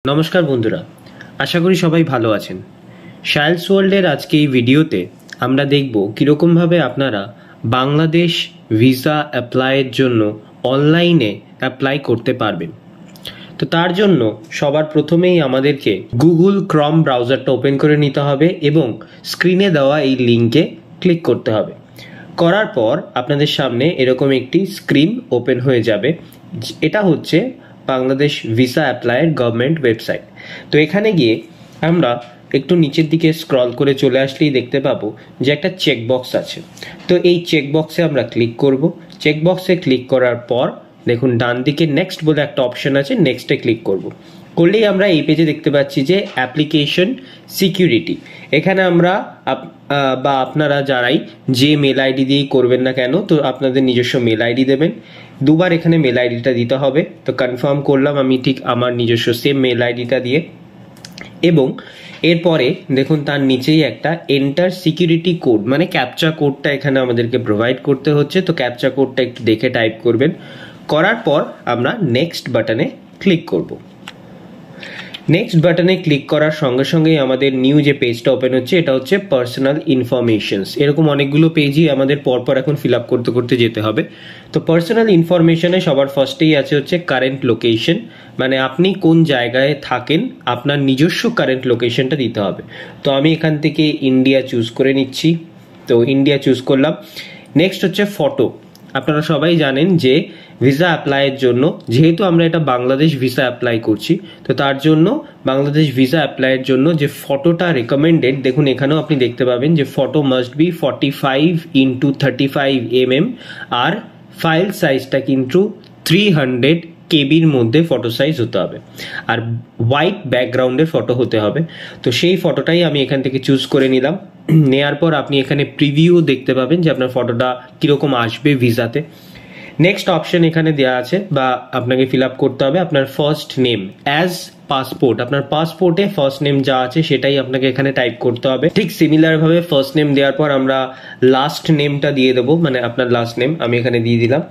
নমস্কার বন্ধুরা, আশা করি সবাই ভালো আছেন। শাইলস ওয়ার্ল্ডের আজকে এই ভিডিওতে আমরা দেখব কীরকমভাবে আপনারা বাংলাদেশ ভিসা অ্যাপ্লাইয়ের জন্য অনলাইনে অ্যাপ্লাই করতে পারবেন। তো তার জন্য সবার প্রথমেই আমাদেরকে গুগল ক্রম ব্রাউজারটা ওপেন করে নিতে হবে এবং স্ক্রিনে দেওয়া এই লিঙ্কে ক্লিক করতে হবে। করার পর আপনাদের সামনে এরকম একটি স্ক্রিন ওপেন হয়ে যাবে। এটা হচ্ছে বাংলাদেশ ভিসা অ্যাপ্লাইয়ের গভর্নমেন্ট ওয়েবসাইট। তো এখানে গিয়ে আমরা একটু নিচের দিকে স্ক্রল করে চলে আসলেই দেখতে পাবো যে একটা চেকবক্স আছে। তো এই চেকবক্সে আমরা ক্লিক করব। চেকবক্সে ক্লিক করার পর দেখুন ডান দিকে নেক্সট বলে একটা অপশন আছে, নেক্সটে ক্লিক করব। করলেই আমরা এই পেজে দেখতে পাচ্ছি যে অ্যাপ্লিকেশন সিকিউরিটি। এখানে আমরা বা আপনারা যারাই যে মেল আইডি দিয়েই করবেন না কেন, তো আপনাদের নিজস্ব মেল আইডি দেবেন। দুবার এখানে মেল আইডিটা দিতে হবে। তো কনফার্ম করলাম আমি ঠিক আমার নিজস্ব সেম মেল আইডিটা দিয়ে, এবং এরপরে দেখুন তার নিচেই একটা এন্টার সিকিউরিটি কোড মানে ক্যাপচা কোডটা এখানে আমাদেরকে প্রোভাইড করতে হচ্ছে। তো ক্যাপচা কোডটা একটু দেখে টাইপ করবেন। করার পর আমরা নেক্সট বাটনে ক্লিক করব। নেক্সট বাটনে ক্লিক করার সঙ্গে সঙ্গেই আমাদের নিউ যে পেজটা ওপেন হচ্ছে এটা হচ্ছে পার্সোনাল ইনফরমেশনস। এরকম অনেকগুলো পেজই আমাদের পরপর এখন ফিল আপ করতে করতে যেতে হবে। তো পার্সোনাল ইনফরমেশনে সবার ফার্স্টেই আছে হচ্ছে কারেন্ট লোকেশন, মানে আপনি কোন জায়গায় থাকেন আপনার নিজস্ব কারেন্ট লোকেশনটা দিতে হবে। তো আমি এখান থেকে ইন্ডিয়া চুজ করে নিচ্ছি। তো ইন্ডিয়া চুজ করলাম। নেক্সট হচ্ছে ফটো। আপনারা সবাই জানেন যে ভিসা অ্যাপ্লাইয়ের জন্য, যেহেতু আমরা এটা বাংলাদেশ ভিসা অ্যাপ্লাই করছি, তো তার জন্য বাংলাদেশ ভিসা অ্যাপ্লাইয়ের জন্য যে ফটোটা রেকমেন্ডেড, দেখুন এখানেও আপনি দেখতে পাবেন যে photo must be 45x35 mm, আর ফাইল সাইজটা কিন্তু 300 কেবির মধ্যে ফটো সাইজ হতে হবে, আর হোয়াইট ব্যাকগ্রাউন্ডের ফটো হতে হবে। তো সেই ফটোটাই আমি এখান থেকে চুজ করে নিলাম। নেয়ার পর আপনি এখানে প্রিভিউ দেখতে পাবেন যে আপনার ফটোটা কিরকম আসবে ভিসাতে। নেক্সট অপশন এখানে দেওয়া আছে বা আপনাকে ফিল আপ করতে হবে আপনার ফার্স্ট নেম অ্যাজ পাসপোর্ট। আপনার পাসপোর্টে ফার্স্ট নেম যা আছে সেটাই আপনাকে এখানে টাইপ করতে হবে। ঠিক সিমিলার ভাবে ফার্স্ট নেম দেওয়ার পর আমরা লাস্ট নেমটা দিয়ে দেবো, মানে আপনার লাস্ট নেম আমি এখানে দিয়ে দিলাম।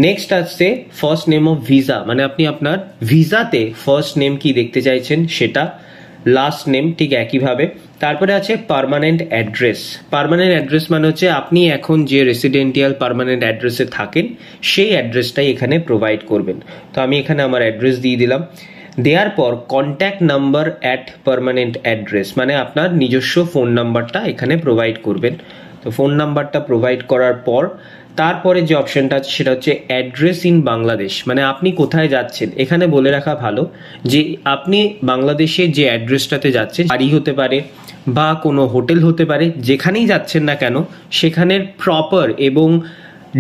নেক্সট আসছে ফার্স্ট নেম অফ ভিসা, মানে আপনি আপনার ভিসাতে ফার্স্ট নেম কি দেখতে চাইছেন সেটা, লাস্ট নেম ঠিক একইভাবে। তারপরে আছে পার্মানেন্ট অ্যাড্রেস। পার্মানেন্ট অ্যাড্রেস মানে হচ্ছে আপনি এখন যে রেসিডেন্টিয়াল পার্মানেন্ট অ্যাড্রেসে থাকেন সেই অ্যাড্রেসটাই এখানে প্রোভাইড করবেন। তো আমি এখানে আমার অ্যাড্রেস দিয়ে দিলাম। দেওয়ার পর contact number at permanent address, মানে আপনার নিজস্ব ফোন নাম্বারটা এখানে প্রোভাইড করবেন। তো ফোন নাম্বারটা প্রোভাইড করার পর তারপরে যে অপশনটা আছে সেটা হচ্ছে অ্যাড্রেস ইন বাংলাদেশ, মানে আপনি কোথায় যাচ্ছেন। এখানে বলে রাখা ভালো যে আপনি বাংলাদেশে যে অ্যাড্রেসটাতে যাচ্ছেন, বাড়ি হতে পারে বা কোনো হোটেল হতে পারে, যেখানেই যাচ্ছেন না কেন সেখানের প্রপার এবং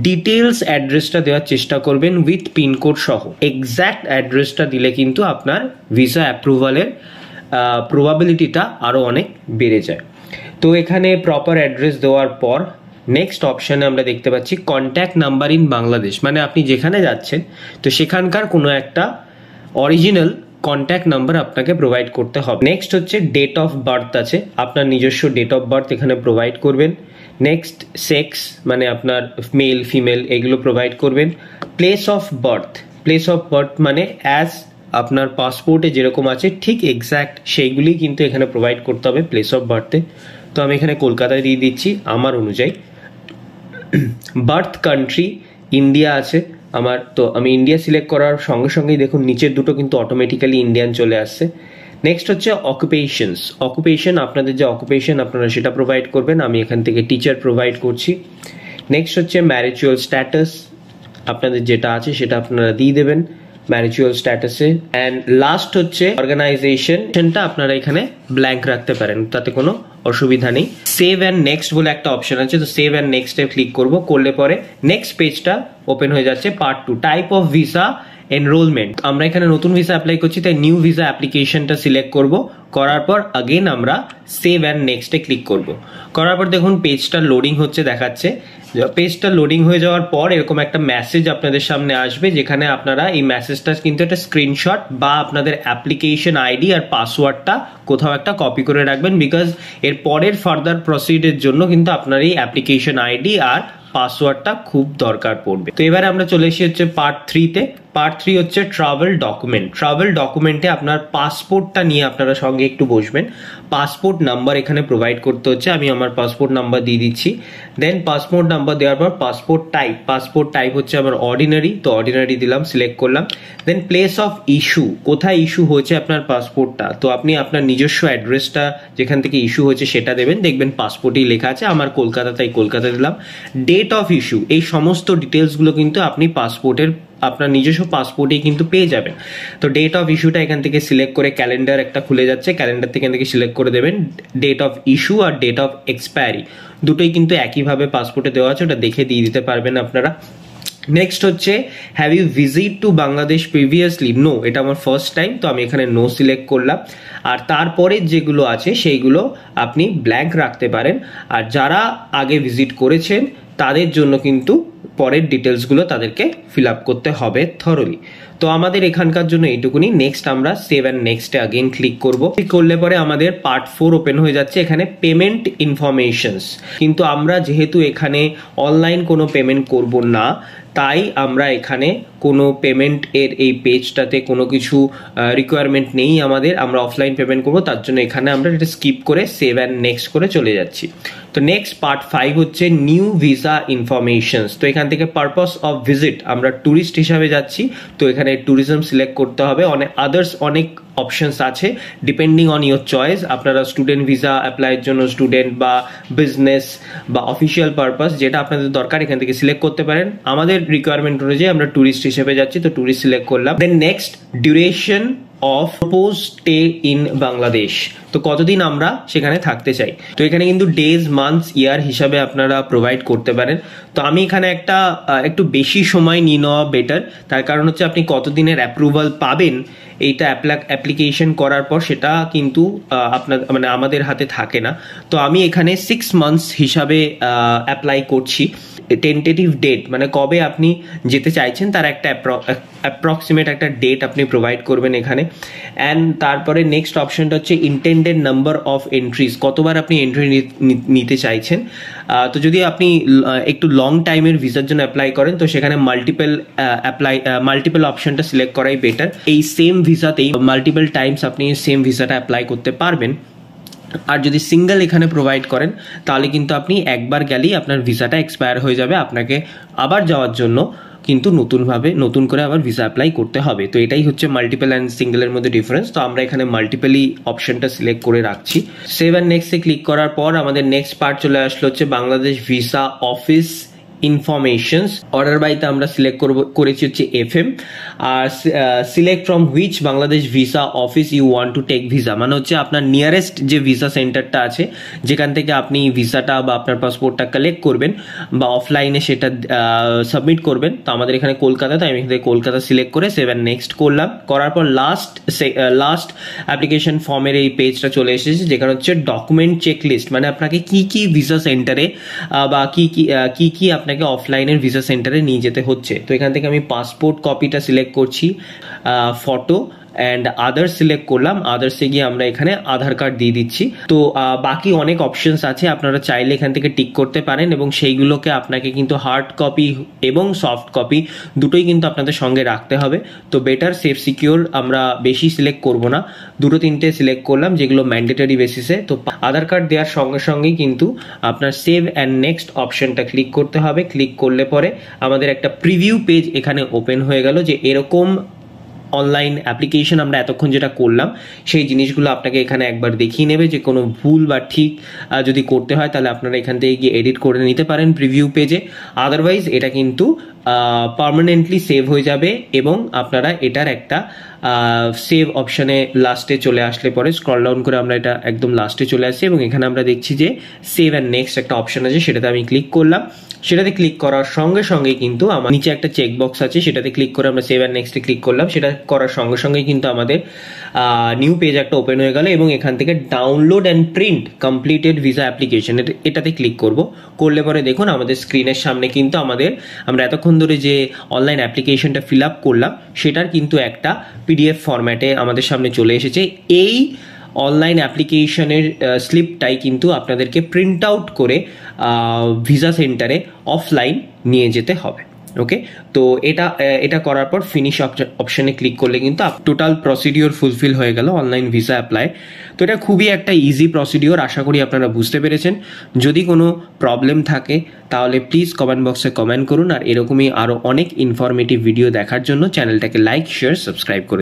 ডিটেলস অ্যাড্রেসটা দেওয়ার চেষ্টা করবেন উইথ পিনকোড সহ। এক্স্যাক্ট অ্যাড্রেসটা দিলে কিন্তু আপনার ভিসা অ্যাপ্রুভালের প্রবাবিলিটিটা আরও অনেক বেড়ে যায়। তো এখানে প্রপার অ্যাড্রেস দেওয়ার পর নেক্সট অপশানে আমরা দেখতে পাচ্ছি কন্ট্যাক্ট নাম্বার ইন বাংলাদেশ, মানে আপনি যেখানে যাচ্ছেন তো সেখানকার কোনো একটা অরিজিনাল কন্ট্যাক্ট নাম্বার আপনাকে প্রোভাইড করতে হবে। নেক্সট হচ্ছে ডেট অফ বার্থ আছে, আপনার নিজস্ব ডেট অফ বার্থ এখানে প্রোভাইড করবেন। নেক্সট সেক্স, মানে আপনার মেল ফিমেল এগুলো প্রোভাইড করবেন। Place of birth, place of birth মানে অ্যাজ আপনার পাসপোর্টে যেরকম আছে ঠিক এক্স্যাক্ট সেইগুলি কিন্তু এখানে প্রোভাইড করতে হবে প্লেস অফ বার্থে। তো আমি এখানে কলকাতায় দিয়ে দিচ্ছি আমার অনুযায়ী। বার্থ কান্ট্রি ইন্ডিয়া আছে আমার, তো আমি ইন্ডিয়া সিলেক্ট করার সঙ্গে সঙ্গেই দেখুন নিচের দুটো কিন্তু অটোমেটিক্যালি ইন্ডিয়ান চলে আসছে। নেক্সট হচ্ছে অকুপেশনস। অকুপেশন, আপনাদের যে অকুপেশন আপনারা সেটা প্রোভাইড করবেন। আমি এখান থেকে টিচার প্রোভাইড করছি। নেক্সট হচ্ছে ম্যারিচুয়াল স্ট্যাটাস, আপনাদের যেটা আছে সেটা আপনারা দিয়ে দেবেন ম্যারিচুয়াল স্ট্যাটাসে। অ্যান্ড লাস্ট হচ্ছে অর্গানাইজেশনটা আপনারা এখানে ব্ল্যাঙ্ক রাখতে পারেন, তাতে কোনো অসুবিধা নেই। সেভ অ্যান্ড নেক্সট বলে একটা অপশন আছে, তো সেভ অ্যান্ড নেক্সটে ক্লিক করব। করলে পরে নেক্সট পেজটা ওপেন হয়ে যাচ্ছে। Part 2 type of visa enrolment. আমরা এখানে নতুন ভিসা অ্যাপ্লাই করছি তাই নিউ ভিসা অ্যাপ্লিকেশনটা সিলেক্ট করব। করার পর আগেন আমরা সেভ অ্যান্ড নেক্সটে ক্লিক করব। করার পর দেখুন পেজটা লোডিং হচ্ছে দেখাচ্ছে। পেজটা লোডিং হয়ে যাওয়ার পর এরকম একটা মেসেজ আপনাদের সামনে আসবে, যেখানে আপনারা এই মেসেজটা কিন্তু একটা স্ক্রিনশট বা আপনাদের অ্যাপ্লিকেশন আইডি আর পাসওয়ার্ডটা কোথাও একটা কপি করে রাখবেন, বিকজ এর পরের ফার্দার প্রসিডের জন্য কিন্তু আপনার এই অ্যাপ্লিকেশন আইডি আর পাসওয়ার্ডটা খুব দরকার পড়বে। তো এবারে আমরা চলে এসেছি হচ্ছে পার্ট 3 তে। পার্ট 3 হচ্ছে ট্রাভেল ডকুমেন্ট। ট্রাভেল ডকুমেন্টে আপনার পাসপোর্টটা নিয়ে আপনারা সঙ্গে একটু বসবেন। পাসপোর্ট নাম্বার এখানে প্রোভাইড করতে হচ্ছে, আমি আমার পাসপোর্ট নাম্বার দিয়ে দিচ্ছি। দেন পাসপোর্ট নাম্বার দেওয়ার পর পাসপোর্ট টাইপ হচ্ছে আমার অর্ডিনারি, তো অর্ডিনারি দিলাম, সিলেক্ট করলাম। দেন প্লেস অফ ইস্যু, কোথায় ইস্যু হয়েছে আপনার পাসপোর্টটা, তো আপনি আপনার নিজস্ব অ্যাড্রেসটা যেখান থেকে ইস্যু হয়েছে সেটা দেবেন, দেখবেন পাসপোর্টেই লেখা আছে, আমার কলকাতা, তাই কলকাতা দিলাম। ডেট অফ ইস্যু, এই সমস্ত ডিটেলসগুলো কিন্তু আপনি পাসপোর্টের আপনার নিজস্ব পাসপোর্টেই কিন্তু পেয়ে যাবেন। তো ডেট অফ ইস্যুটা এখান থেকে সিলেক্ট করে, ক্যালেন্ডার একটা খুলে যাচ্ছে, ক্যালেন্ডার থেকে এখান থেকে সিলেক্ট করে দেবেন ডেট অফ ইস্যু আর ডেট অফ এক্সপায়ারি, দুটোই কিন্তু একইভাবে পাসপোর্টে দেওয়া আছে, ওটা দেখে দিয়ে দিতে পারবেন আপনারা। নেক্সট হচ্ছে have you visit to Bangladesh previously, no, এটা আমার ফার্স্ট টাইম, তো আমি এখানে নো সিলেক্ট করলাম। আর তারপরে যেগুলো আছে সেইগুলো আপনি ব্ল্যাঙ্ক রাখতে পারেন, আর যারা আগে ভিজিট করেছেন তাদের জন্য কিন্তু পরের ডিটেলসগুলো তাদেরকে ফিল আপ করতে হবে থরলি। তো আমাদের এখানকার জন্য এইটুকুনি। নেক্সট আমরা সেভ অ্যান্ড নেক্সটে আগেন ক্লিক করব। ক্লিক করলে পরে আমাদের পার্ট 4 ওপেন হয়ে যাচ্ছে, এখানে পেমেন্ট ইনফরমেশনস। কিন্তু আমরা যেহেতু এখানে অনলাইন কোনো পেমেন্ট করব না, তাই আমরা এখানে কোনো পেমেন্ট এর এই পেজটাতে কোনো কিছু রিকোয়ারমেন্ট নেই আমাদের, আমরা অফলাইন পেমেন্ট করব, তার জন্য এখানে আমরা এটা স্কিপ করে সেভ অ্যান্ড নেক্সট করে চলে যাচ্ছি। তো নেক্সট পার্ট 5 হচ্ছে নিউ ভিসা ইনফরমেশনস। তো এখান থেকে পারপাস অফ ভিজিট, আমরা ট্যুরিস্ট হিসাবে যাচ্ছি, তো এখানে ট্যুরিজম সিলেক্ট করতে হবে। অনেক অপশনস আছে ডিপেন্ডিং অন ইয়োর চয়েস। আপনারা স্টুডেন্ট ভিসা অ্যাপ্লাইয়ের জন্য স্টুডেন্ট বা বিজনেস বা অফিসিয়াল পারপাস, যেটা আপনাদের দরকার এখান থেকে সিলেক্ট করতে পারেন। আমাদের রিকোয়ারমেন্ট অনুযায়ী আমরা ট্যুরিস্ট হিসেবে যাচ্ছি, তো ট্যুরিস্ট সিলেক্ট করলাম। Then next duration of propose stay in Bangladesh, তো কতদিন আমরা সেখানে থাকতে চাই, তো এখানে কিন্তু ডেজ, মান্থস, ইয়ার হিসাবে আপনারা প্রোভাইড করতে পারেন। তো আমি এখানে একটু বেশি সময় নিয়ে নেওয়া বেটার, তার কারণ হচ্ছে আপনি কতদিনের অ্যাপ্রুভাল পাবেন এইটা অ্যাপ্লিকেশন করার পর সেটা কিন্তু আপনার মানে আমাদের হাতে থাকে না। তো আমি এখানে 6 মান্থস হিসাবে অ্যাপ্লাই করছি। টেন্টেটিভ ডেট মানে কবে আপনি যেতে চাইছেন তার একটা অ্যাপ্রক্সিমেট একটা ডেট আপনি প্রোভাইড করবেন এখানে। অ্যান্ড তারপরে নেক্সট অপশনটা হচ্ছে ইন্টেন্ডেড নাম্বার অফ এন্ট্রিজ, কতবার আপনি এন্ট্রি নিতে চাইছেন। তো যদি আপনি একটু লং টাইমের ভিসার জন্য অ্যাপ্লাই করেন, তো সেখানে মাল্টিপল অপশনটা সিলেক্ট করাই বেটার। এই সেম ভিসাতেই মাল্টিপল টাইমস আপনি সেম ভিসাটা অ্যাপ্লাই করতে পারবেন। আর যদি সিঙ্গেল এখানে প্রোভাইড করেন তাহলে কিন্তু আপনি একবার গেলেই আপনার ভিসাটা এক্সপায়ার হয়ে যাবে, আপনাকে আবার যাওয়ার জন্য কিন্তু নতুন করে আবার ভিসা অ্যাপ্লাই করতে হবে। তো এটাই হচ্ছে মাল্টিপল অ্যান্ড সিঙ্গেলের মধ্যে ডিফারেন্স। তো আমরা এখানে মাল্টিপলই অপশনটা সিলেক্ট করে রাখছি। সেভ অ্যান্ড নেক্সটে ক্লিক করার পর আমাদের নেক্সট পার্ট চলে আসলো হচ্ছে Bangladesh visa office informations. Order বাইতে আমরা সিলেক্ট করেছি হচ্ছে FM। আর select from which Bangladesh visa office you want to take visa, মানে হচ্ছে আপনার নিয়ারেস্ট যে ভিসা সেন্টারটা আছে যেখান থেকে আপনি ভিসাটা বা আপনার পাসপোর্টটা কালেক্ট করবেন বা অফলাইনে সেটা সাবমিট করবেন। তো আমাদের এখানে কলকাতা, তাই আমি এখানে কলকাতা সিলেক্ট করে সেভ অ্যান্ড নেক্সট করলাম। করার পর লাস্ট অ্যাপ্লিকেশন ফর্মের এই পেজটা চলে এসেছে, যেখানে হচ্ছে ডকুমেন্ট চেকলিস্ট, মানে আপনাকে কি কি ভিসা সেন্টারে বা কি কি আপনাকে অফলাইনের ভিসা সেন্টারে নিয়ে যেতে হচ্ছে। তো এখান থেকে আমি পাসপোর্ট কপিটা সিলেক্ট করছি, ফটো অ্যান্ড আদার্স সিলেক্ট করলাম। আদার্সে গিয়ে আমরা এখানে আধার কার্ড দিয়ে দিচ্ছি। তো বাকি অনেক অপশনস আছে, আপনারা চাইলে এখান থেকে টিক করতে পারেন এবং সেইগুলোকে আপনাকে কিন্তু হার্ড কপি এবং সফট কপি দুটোই কিন্তু আপনাদের সঙ্গে রাখতে হবে। তো বেটার সেফ সিকিউর আমরা বেশি সিলেক্ট করব না, 2-3টে সিলেক্ট করলাম যেগুলো ম্যান্ডেটরি বেসিসে। তো আধার কার্ড দেওয়ার সঙ্গে সঙ্গেই কিন্তু আপনার সেভ অ্যান্ড নেক্সট অপশনটা ক্লিক করতে হবে। ক্লিক করলে পরে আমাদের একটা প্রিভিউ পেজ এখানে ওপেন হয়ে গেল, যে এরকম অনলাইন অ্যাপ্লিকেশন আমরা এতক্ষণ যেটা করলাম সেই জিনিসগুলো আপনাকে এখানে একবার দেখিয়ে নেবে, যে কোনো ভুল বা ঠিক যদি করতে হয় তাহলে আপনারা এখান থেকে গিয়ে এডিট করে নিতে পারেন প্রিভিউ পেজে। আদারওয়াইজ এটা কিন্তু পার্মানেন্টলি সেভ হয়ে যাবে এবং আপনারা এটার একটা সেভ অপশানে লাস্টে চলে আসলে পরে স্ক্রল ডাউন করে আমরা এটা একদম লাস্টে চলে আসছি এবং এখানে আমরা দেখছি যে সেভ অ্যান্ড নেক্সট একটা অপশান আছে, সেটাতে আমি ক্লিক করলাম। সেটাতে ক্লিক করার সঙ্গে সঙ্গে কিন্তু আমার নিচে একটা চেক বক্স আছে, সেটাতে ক্লিক করে আমরা সেভ অ্যান্ড নেক্সটে ক্লিক করলাম। সেটা করার সঙ্গে সঙ্গে কিন্তু আমাদের নিউ পেজ একটা ওপেন হয়ে গেল এবং এখান থেকে download and print completed visa application এটাতে ক্লিক করলে পরে দেখুন আমাদের স্ক্রিনের সামনে কিন্তু আমরা এতক্ষণ ধরে যে অনলাইন অ্যাপ্লিকেশনটা ফিল আপ করলাম সেটার কিন্তু একটা PDF ফরম্যাটে আমাদের সামনে চলে এসেছে। এই অনলাইন অ্যাপ্লিকেশনের স্লিপটাই কিন্তু আপনাদেরকে প্রিন্ট আউট করে ভিসা সেন্টারে অফলাইন নিয়ে যেতে হবে। ওকে, তো এটা করার পর ফিনিশ অপশনে ক্লিক করলে কিন্তু টোটাল প্রসিডিওর ফুলফিল হয়ে গেল অনলাইন ভিসা অ্যাপ্লাই। তো এটা খুবই একটা ইজি প্রসিডিওর, আশা করি আপনারা বুঝতে পেরেছেন। যদি কোনো প্রবলেম থাকে তাহলে প্লিজ কমেন্ট বক্সে কমেন্ট করুন, আর এরকমই আরও অনেক ইনফরমেটিভ ভিডিও দেখার জন্য চ্যানেলটাকে লাইক, শেয়ার, সাবস্ক্রাইব করে